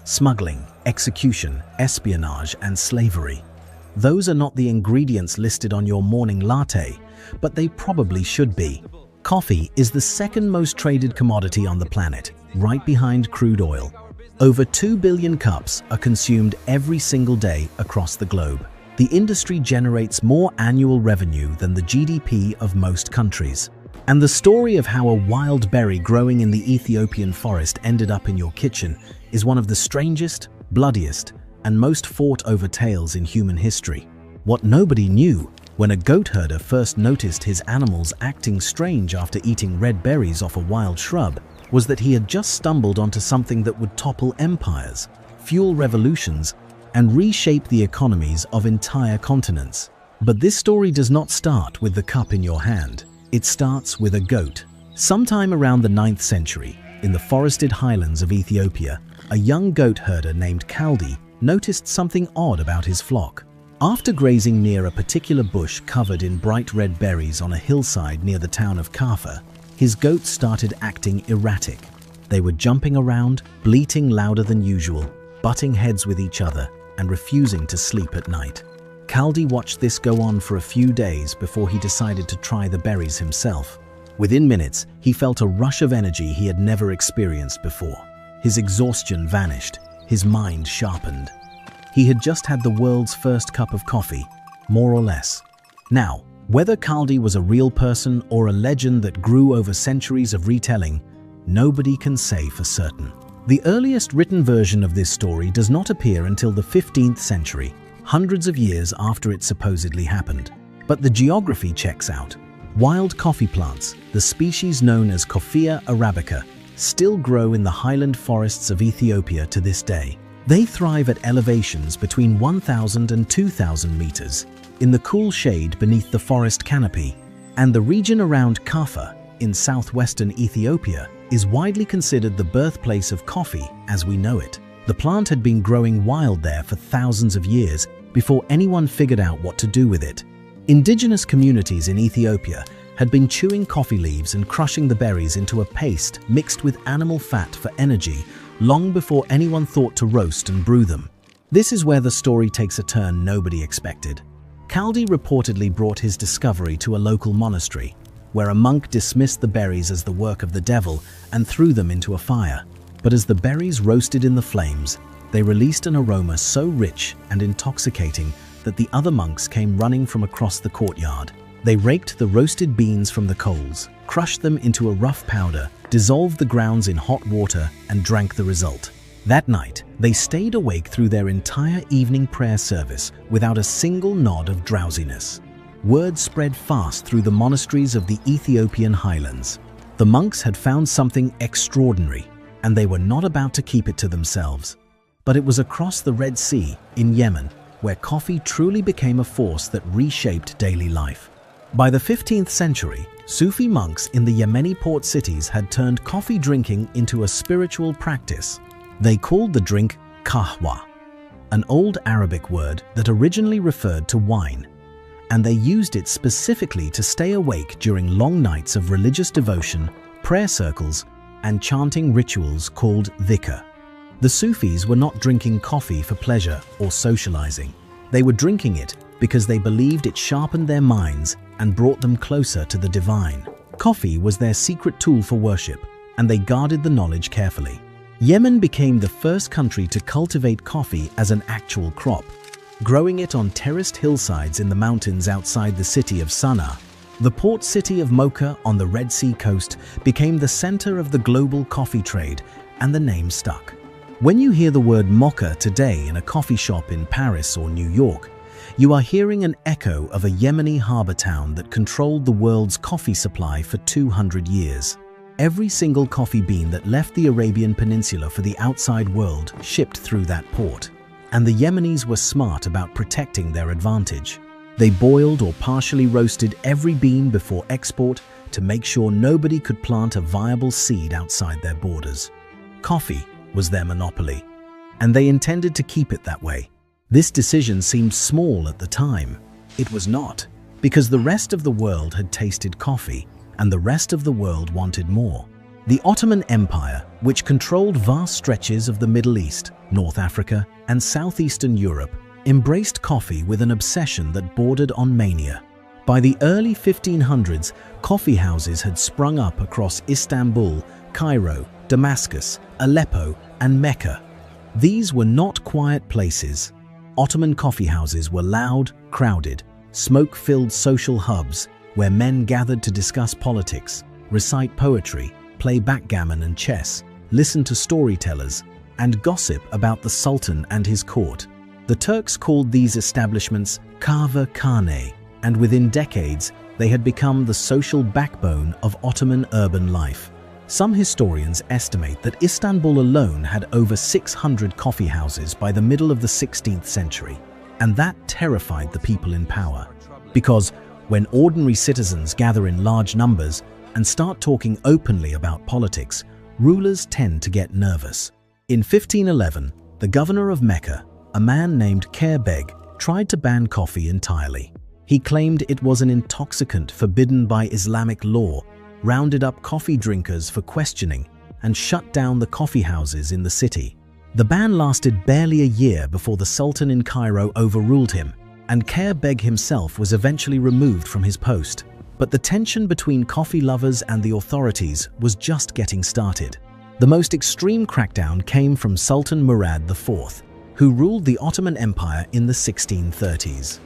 smuggling, execution, espionage, and slavery. Those are not the ingredients listed on your morning latte, but they probably should be. Coffee is the second most traded commodity on the planet, right behind crude oil. Over 2 billion cups are consumed every single day across the globe. The industry generates more annual revenue than the GDP of most countries. And the story of how a wild berry growing in the Ethiopian forest ended up in your kitchen is one of the strangest, bloodiest, and most fought-over tales in human history. What nobody knew when a goat herder first noticed his animals acting strange after eating red berries off a wild shrub was that he had just stumbled onto something that would topple empires, fuel revolutions, and reshape the economies of entire continents. But this story does not start with the cup in your hand. It starts with a goat. Sometime around the 9th century, in the forested highlands of Ethiopia, a young goat herder named Kaldi noticed something odd about his flock. After grazing near a particular bush covered in bright red berries on a hillside near the town of Kaffa, his goats started acting erratic. They were jumping around, bleating louder than usual, butting heads with each other, and refusing to sleep at night. Kaldi watched this go on for a few days before he decided to try the berries himself. Within minutes, he felt a rush of energy he had never experienced before. His exhaustion vanished, his mind sharpened. He had just had the world's first cup of coffee, more or less. Now, whether Kaldi was a real person or a legend that grew over centuries of retelling, nobody can say for certain. The earliest written version of this story does not appear until the 15th century, hundreds of years after it supposedly happened. But the geography checks out. Wild coffee plants, the species known as Coffea arabica, still grow in the highland forests of Ethiopia to this day. They thrive at elevations between 1,000 and 2,000 meters, in the cool shade beneath the forest canopy, and the region around Kaffa, in southwestern Ethiopia, is widely considered the birthplace of coffee as we know it. The plant had been growing wild there for thousands of years before anyone figured out what to do with it. Indigenous communities in Ethiopia had been chewing coffee leaves and crushing the berries into a paste mixed with animal fat for energy long before anyone thought to roast and brew them. This is where the story takes a turn nobody expected. Kaldi reportedly brought his discovery to a local monastery, where a monk dismissed the berries as the work of the devil and threw them into a fire. But as the berries roasted in the flames, they released an aroma so rich and intoxicating that the other monks came running from across the courtyard. They raked the roasted beans from the coals, crushed them into a rough powder, dissolved the grounds in hot water, and drank the result. That night, they stayed awake through their entire evening prayer service without a single nod of drowsiness. Word spread fast through the monasteries of the Ethiopian highlands. The monks had found something extraordinary, and they were not about to keep it to themselves. But it was across the Red Sea, in Yemen, where coffee truly became a force that reshaped daily life. By the 15th century, Sufi monks in the Yemeni port cities had turned coffee drinking into a spiritual practice. They called the drink kahwa, an old Arabic word that originally referred to wine, and they used it specifically to stay awake during long nights of religious devotion, prayer circles, and chanting rituals called dhikr. The Sufis were not drinking coffee for pleasure or socializing. They were drinking it because they believed it sharpened their minds and brought them closer to the divine. Coffee was their secret tool for worship, and they guarded the knowledge carefully. Yemen became the first country to cultivate coffee as an actual crop, growing it on terraced hillsides in the mountains outside the city of Sana'a. The port city of Mocha on the Red Sea coast became the center of the global coffee trade, and the name stuck. When you hear the word mocha today in a coffee shop in Paris or New York, you are hearing an echo of a Yemeni harbor town that controlled the world's coffee supply for 200 years. Every single coffee bean that left the Arabian Peninsula for the outside world shipped through that port. And the Yemenis were smart about protecting their advantage. They boiled or partially roasted every bean before export to make sure nobody could plant a viable seed outside their borders. Coffee was their monopoly, and they intended to keep it that way. This decision seemed small at the time. It was not, because the rest of the world had tasted coffee, and the rest of the world wanted more. The Ottoman Empire, which controlled vast stretches of the Middle East, North Africa, and southeastern Europe, embraced coffee with an obsession that bordered on mania. By the early 1500s, coffee houses had sprung up across Istanbul, Cairo, Damascus, Aleppo, and Mecca. These were not quiet places. Ottoman coffee houses were loud, crowded, smoke-filled social hubs where men gathered to discuss politics, recite poetry, play backgammon and chess, listen to storytellers, and gossip about the Sultan and his court. The Turks called these establishments kahve khane, and within decades, they had become the social backbone of Ottoman urban life. Some historians estimate that Istanbul alone had over 600 coffee houses by the middle of the 16th century, and that terrified the people in power. Because when ordinary citizens gather in large numbers and start talking openly about politics, rulers tend to get nervous. In 1511, the governor of Mecca, a man named Khair Beg, tried to ban coffee entirely. He claimed it was an intoxicant forbidden by Islamic law, rounded up coffee drinkers for questioning, and shut down the coffee houses in the city. The ban lasted barely a year before the Sultan in Cairo overruled him, and Khair Beg himself was eventually removed from his post. But the tension between coffee lovers and the authorities was just getting started. The most extreme crackdown came from Sultan Murad IV, who ruled the Ottoman Empire in the 1630s.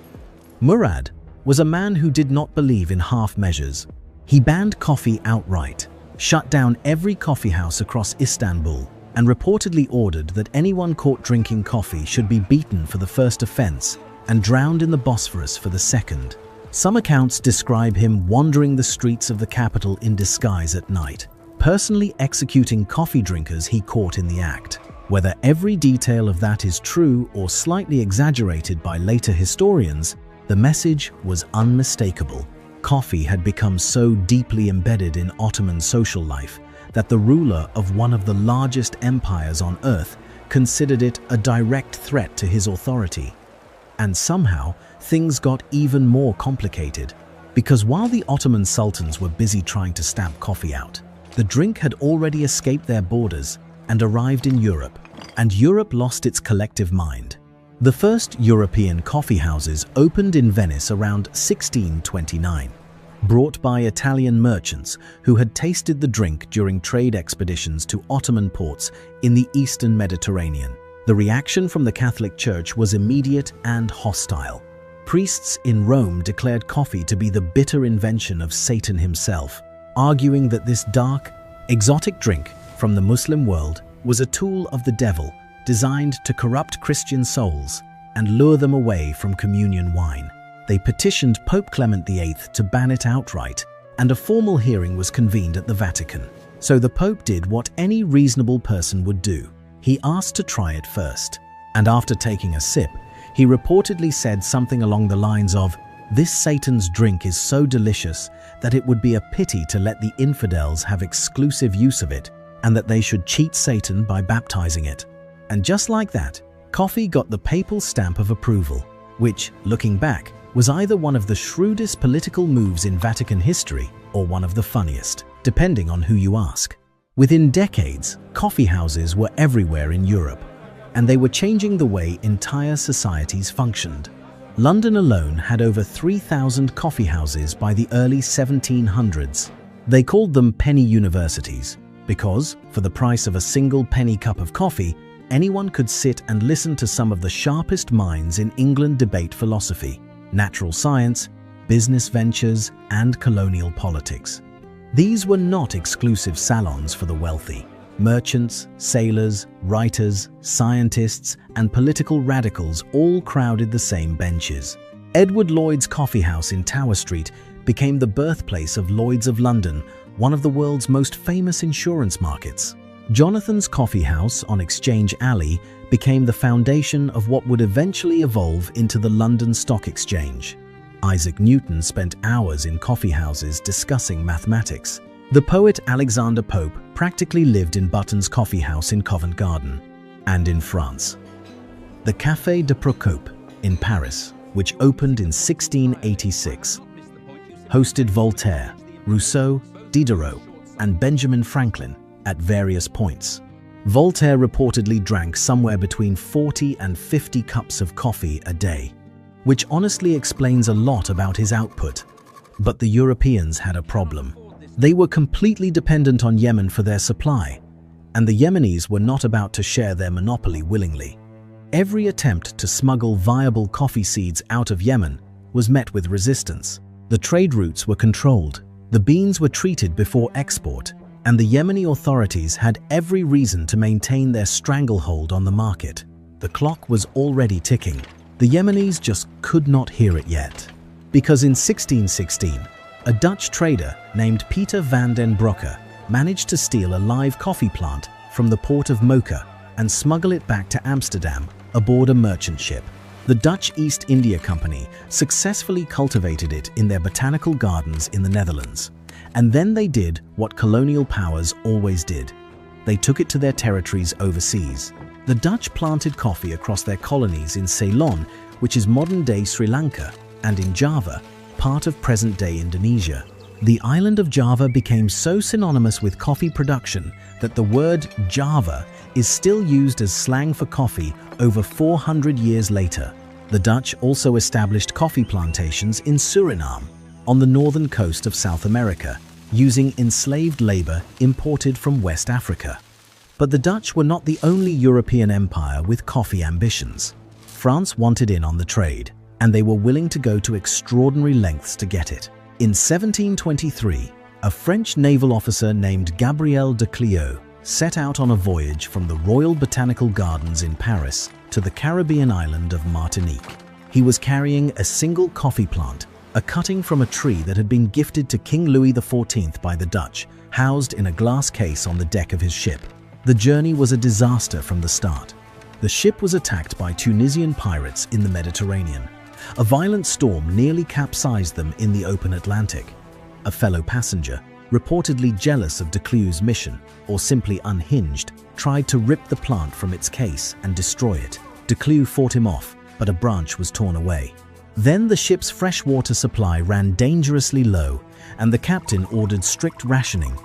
Murad was a man who did not believe in half measures. He banned coffee outright, shut down every coffee house across Istanbul, and reportedly ordered that anyone caught drinking coffee should be beaten for the first offense and drowned in the Bosphorus for the second. Some accounts describe him wandering the streets of the capital in disguise at night, personally executing coffee drinkers he caught in the act. Whether every detail of that is true or slightly exaggerated by later historians, the message was unmistakable. Coffee had become so deeply embedded in Ottoman social life that the ruler of one of the largest empires on earth considered it a direct threat to his authority. And somehow, things got even more complicated, because while the Ottoman sultans were busy trying to stamp coffee out, the drink had already escaped their borders and arrived in Europe, and Europe lost its collective mind. The first European coffee houses opened in Venice around 1629, brought by Italian merchants who had tasted the drink during trade expeditions to Ottoman ports in the Eastern Mediterranean. The reaction from the Catholic Church was immediate and hostile. Priests in Rome declared coffee to be the bitter invention of Satan himself, arguing that this dark, exotic drink from the Muslim world was a tool of the devil designed to corrupt Christian souls and lure them away from communion wine. They petitioned Pope Clement VIII to ban it outright, and a formal hearing was convened at the Vatican. So the Pope did what any reasonable person would do. He asked to try it first, and after taking a sip, he reportedly said something along the lines of, "This Satan's drink is so delicious that it would be a pity to let the infidels have exclusive use of it, and that they should cheat Satan by baptizing it." And just like that, coffee got the papal stamp of approval, which, looking back, was either one of the shrewdest political moves in Vatican history or one of the funniest, depending on who you ask. Within decades, coffee houses were everywhere in Europe, and they were changing the way entire societies functioned. London alone had over 3,000 coffee houses by the early 1700s. They called them penny universities because, for the price of a single penny cup of coffee, anyone could sit and listen to some of the sharpest minds in England debate philosophy, natural science, business ventures, and colonial politics. These were not exclusive salons for the wealthy. Merchants, sailors, writers, scientists, and political radicals all crowded the same benches. Edward Lloyd's Coffee House in Tower Street became the birthplace of Lloyd's of London, one of the world's most famous insurance markets. Jonathan's Coffee House on Exchange Alley became the foundation of what would eventually evolve into the London Stock Exchange. Isaac Newton spent hours in coffee houses discussing mathematics. The poet Alexander Pope practically lived in Button's Coffee House in Covent Garden. And in France, the Café de Procope in Paris, which opened in 1686, hosted Voltaire, Rousseau, Diderot, and Benjamin Franklin at various points. Voltaire reportedly drank somewhere between 40 and 50 cups of coffee a day, which honestly explains a lot about his output. But the Europeans had a problem. They were completely dependent on Yemen for their supply, and the Yemenis were not about to share their monopoly willingly. Every attempt to smuggle viable coffee seeds out of Yemen was met with resistance. The trade routes were controlled, the beans were treated before export, and the Yemeni authorities had every reason to maintain their stranglehold on the market. The clock was already ticking. The Yemenis just could not hear it yet. Because in 1616, a Dutch trader named Peter van den Broeke managed to steal a live coffee plant from the port of Mocha and smuggle it back to Amsterdam aboard a merchant ship. The Dutch East India Company successfully cultivated it in their botanical gardens in the Netherlands. And then they did what colonial powers always did. They took it to their territories overseas. The Dutch planted coffee across their colonies in Ceylon, which is modern-day Sri Lanka, and in Java, part of present-day Indonesia. The island of Java became so synonymous with coffee production that the word Java is still used as slang for coffee over 400 years later. The Dutch also established coffee plantations in Suriname, on the northern coast of South America, using enslaved labor imported from West Africa. But the Dutch were not the only European empire with coffee ambitions. France wanted in on the trade, and they were willing to go to extraordinary lengths to get it. In 1723, a French naval officer named Gabriel de Cleo set out on a voyage from the Royal Botanical Gardens in Paris to the Caribbean island of Martinique. He was carrying a single coffee plant, a cutting from a tree that had been gifted to King Louis XIV by the Dutch, housed in a glass case on the deck of his ship. The journey was a disaster from the start. The ship was attacked by Tunisian pirates in the Mediterranean. A violent storm nearly capsized them in the open Atlantic. A fellow passenger, reportedly jealous of de Cleo's mission, or simply unhinged, tried to rip the plant from its case and destroy it. De Cleo fought him off, but a branch was torn away. Then the ship's freshwater supply ran dangerously low, and the captain ordered strict rationing.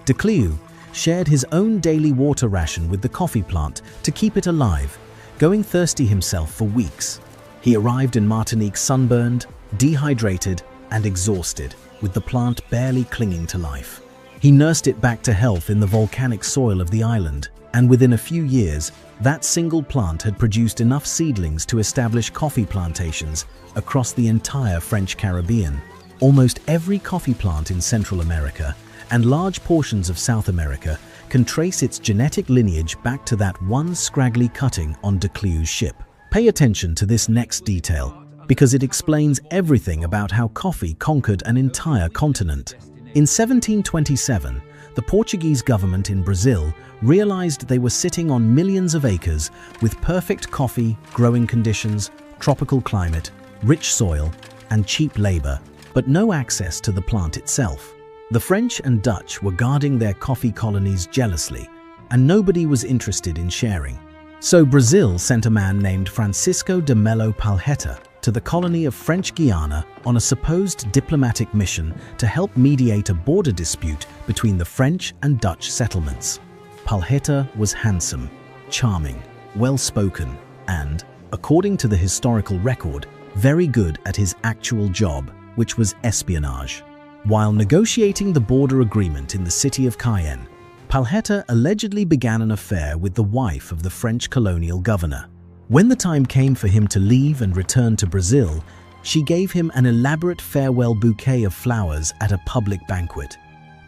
De Cleo shared his own daily water ration with the coffee plant to keep it alive, going thirsty himself for weeks. He arrived in Martinique sunburned, dehydrated, and exhausted, with the plant barely clinging to life. He nursed it back to health in the volcanic soil of the island, and within a few years, that single plant had produced enough seedlings to establish coffee plantations across the entire French Caribbean. Almost every coffee plant in Central America and large portions of South America can trace its genetic lineage back to that one scraggly cutting on de Cleo's ship. Pay attention to this next detail, because it explains everything about how coffee conquered an entire continent. In 1727, the Portuguese government in Brazil realized they were sitting on millions of acres with perfect coffee, growing conditions, tropical climate, rich soil, and cheap labor, but no access to the plant itself. The French and Dutch were guarding their coffee colonies jealously, and nobody was interested in sharing. So Brazil sent a man named Francisco de Melo Palheta to the colony of French Guiana on a supposed diplomatic mission to help mediate a border dispute between the French and Dutch settlements. Palheta was handsome, charming, well-spoken, and, according to the historical record, very good at his actual job, which was espionage. While negotiating the border agreement in the city of Cayenne, Palheta allegedly began an affair with the wife of the French colonial governor. When the time came for him to leave and return to Brazil, she gave him an elaborate farewell bouquet of flowers at a public banquet.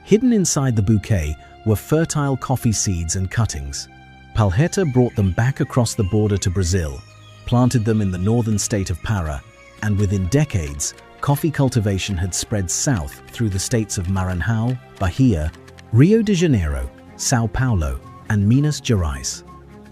Hidden inside the bouquet were fertile coffee seeds and cuttings. Palheta brought them back across the border to Brazil, planted them in the northern state of Para, and within decades, coffee cultivation had spread south through the states of Maranhão, Bahia, Rio de Janeiro, São Paulo, and Minas Gerais.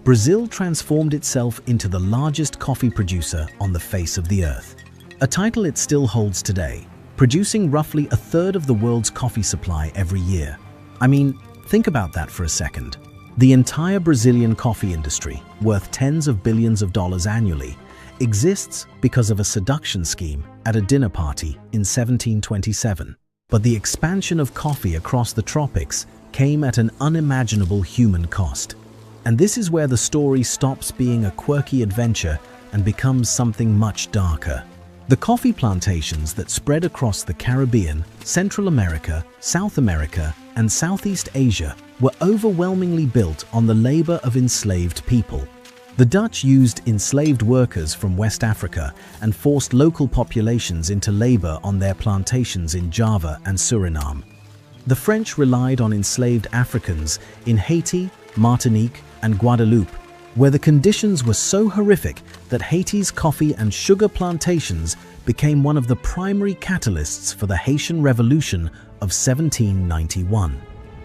Brazil transformed itself into the largest coffee producer on the face of the earth, a title it still holds today, producing roughly a third of the world's coffee supply every year. I mean, think about that for a second. The entire Brazilian coffee industry, worth tens of billions of dollars annually, exists because of a seduction scheme at a dinner party in 1727. But the expansion of coffee across the tropics came at an unimaginable human cost. And this is where the story stops being a quirky adventure and becomes something much darker. The coffee plantations that spread across the Caribbean, Central America, South America, and Southeast Asia were overwhelmingly built on the labor of enslaved people. The Dutch used enslaved workers from West Africa and forced local populations into labor on their plantations in Java and Suriname. The French relied on enslaved Africans in Haiti, Martinique, and Guadeloupe, where the conditions were so horrific that Haiti's coffee and sugar plantations became one of the primary catalysts for the Haitian Revolution of 1791.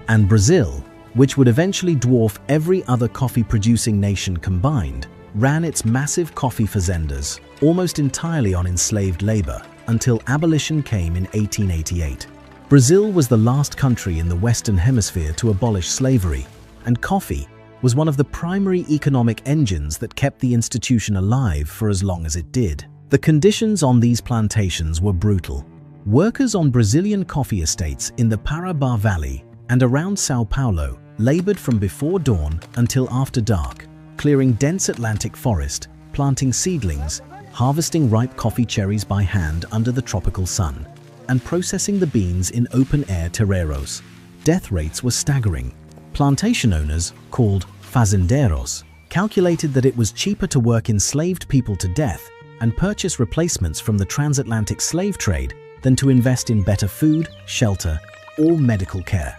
And Brazil, which would eventually dwarf every other coffee-producing nation combined, ran its massive coffee fazendas almost entirely on enslaved labor until abolition came in 1888. Brazil was the last country in the Western Hemisphere to abolish slavery, and coffee was one of the primary economic engines that kept the institution alive for as long as it did. The conditions on these plantations were brutal. Workers on Brazilian coffee estates in the Parabá Valley and around São Paulo labored from before dawn until after dark, clearing dense Atlantic forest, planting seedlings, harvesting ripe coffee cherries by hand under the tropical sun, and processing the beans in open-air terreiros. Death rates were staggering. Plantation owners, called fazendeiros, calculated that it was cheaper to work enslaved people to death and purchase replacements from the transatlantic slave trade than to invest in better food, shelter, or medical care.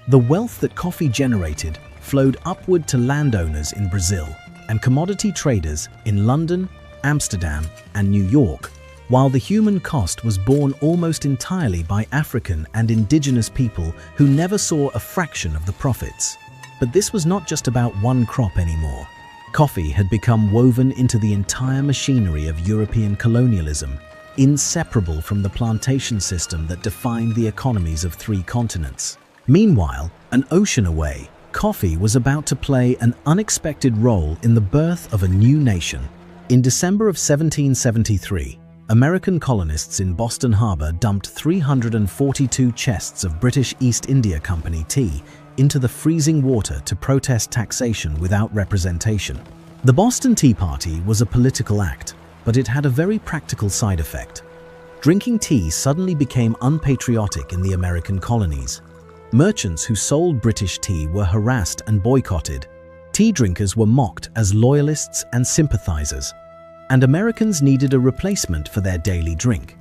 The wealth that coffee generated flowed upward to landowners in Brazil and commodity traders in London, Amsterdam, and New York, while the human cost was borne almost entirely by African and indigenous people who never saw a fraction of the profits. But this was not just about one crop anymore. Coffee had become woven into the entire machinery of European colonialism, inseparable from the plantation system that defined the economies of 3 continents. Meanwhile, an ocean away, coffee was about to play an unexpected role in the birth of a new nation. In December of 1773, American colonists in Boston Harbor dumped 342 chests of British East India Company tea into the freezing water to protest taxation without representation. The Boston Tea Party was a political act, but it had a very practical side effect. Drinking tea suddenly became unpatriotic in the American colonies. Merchants who sold British tea were harassed and boycotted. Tea drinkers were mocked as loyalists and sympathizers. And Americans needed a replacement for their daily drink.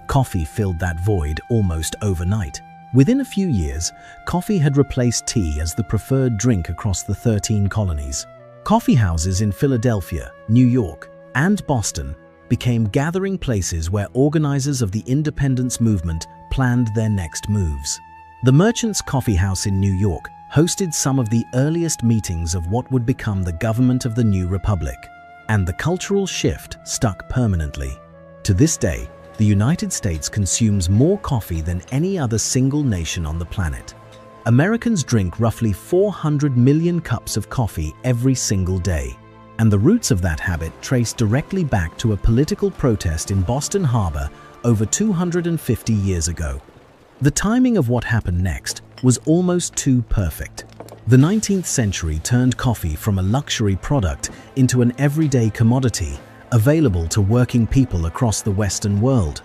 Coffee filled that void almost overnight. Within a few years, coffee had replaced tea as the preferred drink across the 13 colonies. Coffee houses in Philadelphia, New York, and Boston became gathering places where organizers of the independence movement planned their next moves. The Merchants Coffee House in New York hosted some of the earliest meetings of what would become the government of the new republic, and the cultural shift stuck permanently. To this day, the United States consumes more coffee than any other single nation on the planet. Americans drink roughly 400 million cups of coffee every single day, and the roots of that habit trace directly back to a political protest in Boston Harbor over 250 years ago. The timing of what happened next was almost too perfect. The 19th century turned coffee from a luxury product into an everyday commodity available to working people across the Western world.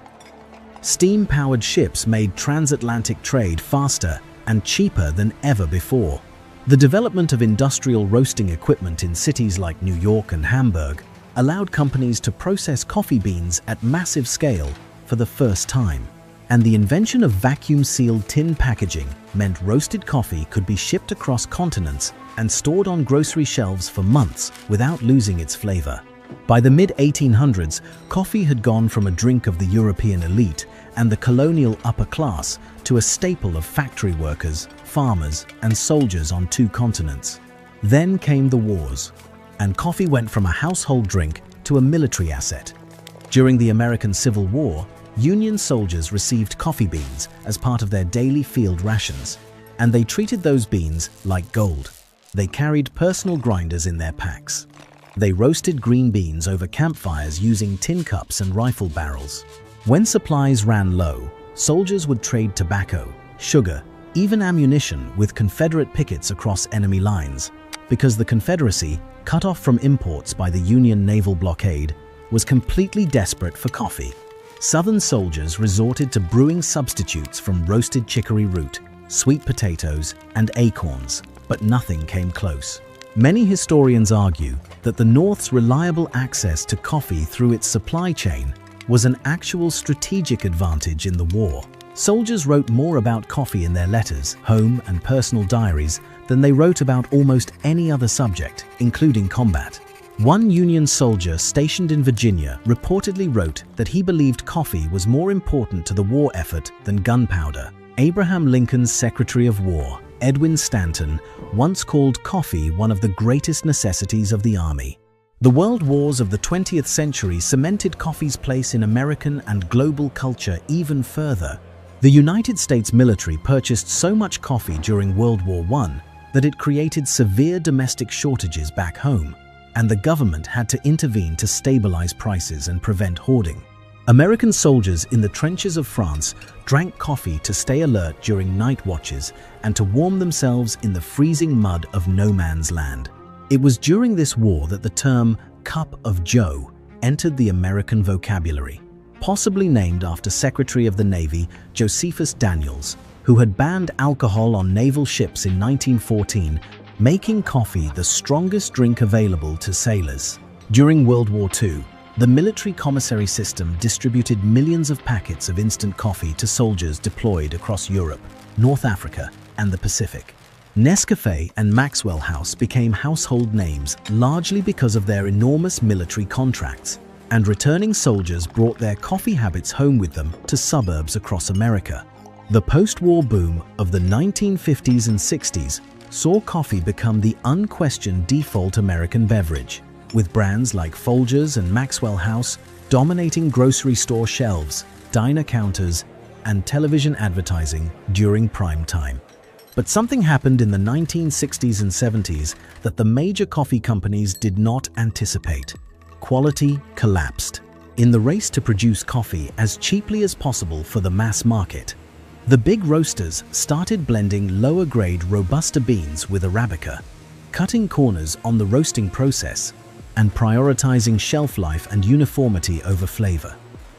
Steam-powered ships made transatlantic trade faster and cheaper than ever before. The development of industrial roasting equipment in cities like New York and Hamburg allowed companies to process coffee beans at massive scale for the first time. And the invention of vacuum-sealed tin packaging meant roasted coffee could be shipped across continents and stored on grocery shelves for months without losing its flavor. By the mid-1800s, coffee had gone from a drink of the European elite and the colonial upper class to a staple of factory workers, farmers, and soldiers on 2 continents. Then came the wars, and coffee went from a household drink to a military asset. During the American Civil War, Union soldiers received coffee beans as part of their daily field rations, and they treated those beans like gold. They carried personal grinders in their packs. They roasted green beans over campfires using tin cups and rifle barrels. When supplies ran low, soldiers would trade tobacco, sugar, even ammunition with Confederate pickets across enemy lines, because the Confederacy, cut off from imports by the Union naval blockade, was completely desperate for coffee. Southern soldiers resorted to brewing substitutes from roasted chicory root, sweet potatoes, and acorns, but nothing came close. Many historians argue that the North's reliable access to coffee through its supply chain was an actual strategic advantage in the war. Soldiers wrote more about coffee in their letters, home and personal diaries than they wrote about almost any other subject, including combat. One Union soldier stationed in Virginia reportedly wrote that he believed coffee was more important to the war effort than gunpowder. Abraham Lincoln's Secretary of War, Edwin Stanton, once called coffee one of the greatest necessities of the Army. The world wars of the 20th century cemented coffee's place in American and global culture even further. The United States military purchased so much coffee during World War I that it created severe domestic shortages back home, and the government had to intervene to stabilize prices and prevent hoarding. American soldiers in the trenches of France drank coffee to stay alert during night watches and to warm themselves in the freezing mud of no man's land. It was during this war that the term "cup of Joe" entered the American vocabulary, possibly named after Secretary of the Navy Josephus Daniels, who had banned alcohol on naval ships in 1914, making coffee the strongest drink available to sailors. During World War II, the military commissary system distributed millions of packets of instant coffee to soldiers deployed across Europe, North Africa, and the Pacific. Nescafé and Maxwell House became household names largely because of their enormous military contracts, and returning soldiers brought their coffee habits home with them to suburbs across America. The post-war boom of the 1950s and 60s saw coffee become the unquestioned default American beverage, with brands like Folgers and Maxwell House dominating grocery store shelves, diner counters, and television advertising during prime time. But something happened in the 1960s and 70s that the major coffee companies did not anticipate. Quality collapsed. In the race to produce coffee as cheaply as possible for the mass market, the big roasters started blending lower-grade Robusta beans with Arabica, cutting corners on the roasting process, and prioritizing shelf life and uniformity over flavor.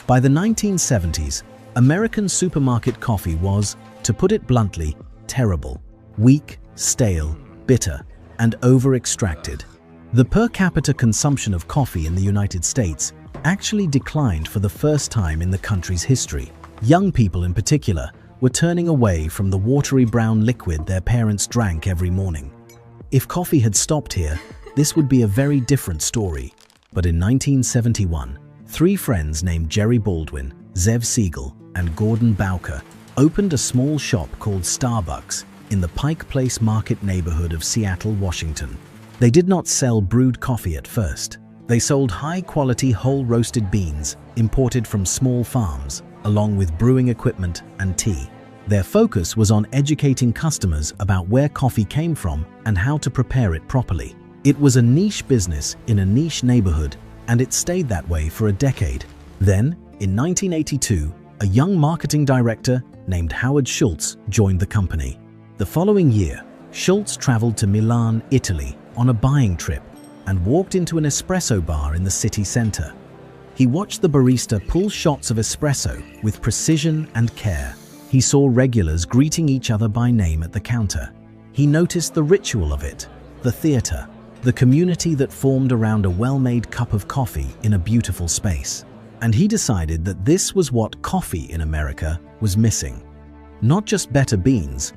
By the 1970s, American supermarket coffee was, to put it bluntly, terrible. Weak, stale, bitter, and over-extracted. The per capita consumption of coffee in the United States actually declined for the first time in the country's history. Young people in particular were turning away from the watery brown liquid their parents drank every morning. If coffee had stopped here, this would be a very different story. But in 1971, three friends named Jerry Baldwin, Zev Siegel, and Gordon Bowker opened a small shop called Starbucks in the Pike Place Market neighborhood of Seattle, Washington. They did not sell brewed coffee at first. They sold high-quality whole roasted beans imported from small farms, along with brewing equipment and tea. Their focus was on educating customers about where coffee came from and how to prepare it properly. It was a niche business in a niche neighborhood, and it stayed that way for a decade. Then, in 1982, a young marketing director named Howard Schultz joined the company. The following year, Schultz traveled to Milan, Italy, on a buying trip and walked into an espresso bar in the city center. He watched the barista pull shots of espresso with precision and care. He saw regulars greeting each other by name at the counter. He noticed the ritual of it, the theater, the community that formed around a well-made cup of coffee in a beautiful space. And he decided that this was what coffee in America was missing. Not just better beans,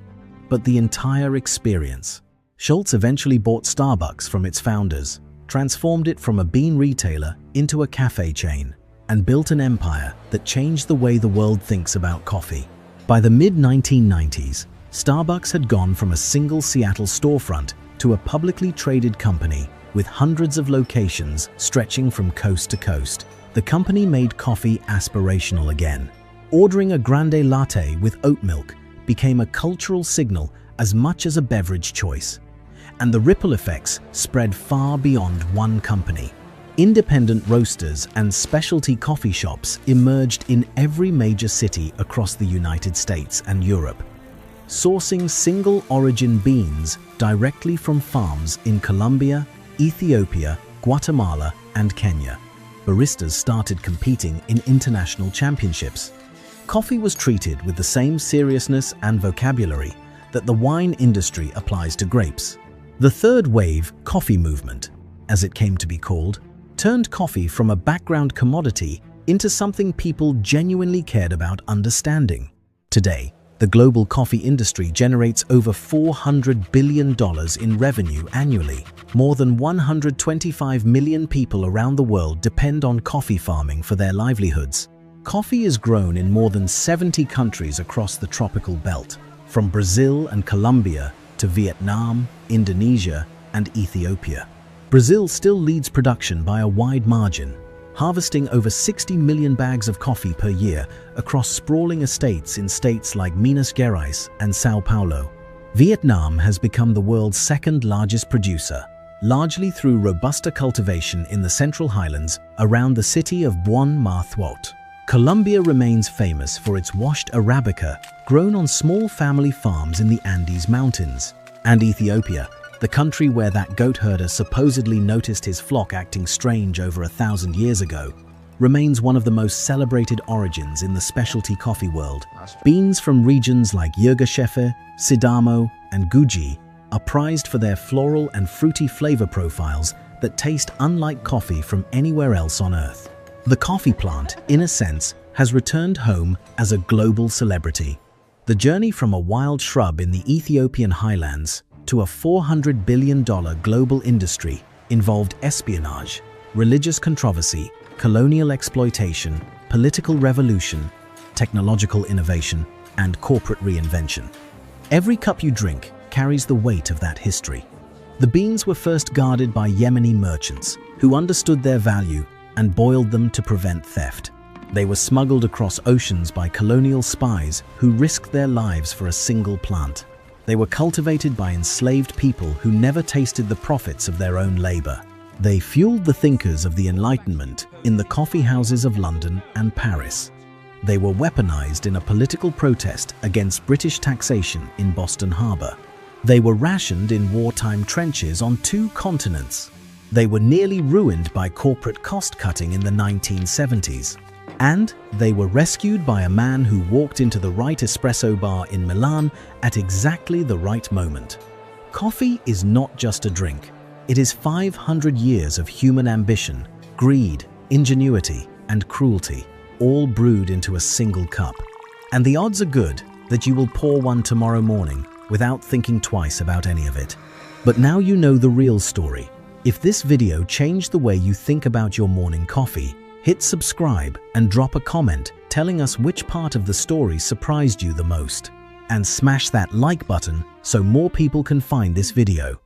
but the entire experience. Schultz eventually bought Starbucks from its founders, transformed it from a bean retailer into a cafe chain, and built an empire that changed the way the world thinks about coffee. By the mid-1990s, Starbucks had gone from a single Seattle storefront to a publicly traded company with hundreds of locations stretching from coast to coast. The company made coffee aspirational again. Ordering a grande latte with oat milk became a cultural signal as much as a beverage choice. And the ripple effects spread far beyond one company. Independent roasters and specialty coffee shops emerged in every major city across the United States and Europe, sourcing single-origin beans directly from farms in Colombia, Ethiopia, Guatemala, and Kenya. Baristas started competing in international championships. Coffee was treated with the same seriousness and vocabulary that the wine industry applies to grapes. The third wave coffee movement, as it came to be called, turned coffee from a background commodity into something people genuinely cared about understanding. Today, the global coffee industry generates over $400 billion in revenue annually. More than 125 million people around the world depend on coffee farming for their livelihoods. Coffee is grown in more than 70 countries across the tropical belt, from Brazil and Colombia to Vietnam, Indonesia, and Ethiopia. Brazil still leads production by a wide margin, harvesting over 60 million bags of coffee per year across sprawling estates in states like Minas Gerais and São Paulo. Vietnam has become the world's second largest producer, largely through Robusta cultivation in the Central Highlands around the city of Buon Ma Thuot. Colombia remains famous for its washed Arabica, grown on small family farms in the Andes Mountains. And Ethiopia, the country where that goat herder supposedly noticed his flock acting strange over 1,000 years ago, remains one of the most celebrated origins in the specialty coffee world. Beans from regions like Yirgacheffe, Sidamo, and Guji are prized for their floral and fruity flavor profiles that taste unlike coffee from anywhere else on Earth. The coffee plant, in a sense, has returned home as a global celebrity. The journey from a wild shrub in the Ethiopian highlands to a $400 billion global industry involved espionage, religious controversy, colonial exploitation, political revolution, technological innovation, and corporate reinvention. Every cup you drink carries the weight of that history. The beans were first guarded by Yemeni merchants who understood their value and boiled them to prevent theft. They were smuggled across oceans by colonial spies who risked their lives for a single plant. They were cultivated by enslaved people who never tasted the profits of their own labor. They fueled the thinkers of the Enlightenment in the coffee houses of London and Paris. They were weaponized in a political protest against British taxation in Boston Harbor. They were rationed in wartime trenches on 2 continents. They were nearly ruined by corporate cost-cutting in the 1970s. And they were rescued by a man who walked into the right espresso bar in Milan at exactly the right moment. Coffee is not just a drink. It is 500 years of human ambition, greed, ingenuity, and cruelty, all brewed into a single cup. And the odds are good that you will pour one tomorrow morning without thinking twice about any of it. But now you know the real story. If this video changed the way you think about your morning coffee, hit subscribe and drop a comment telling us which part of the story surprised you the most. And smash that like button so more people can find this video.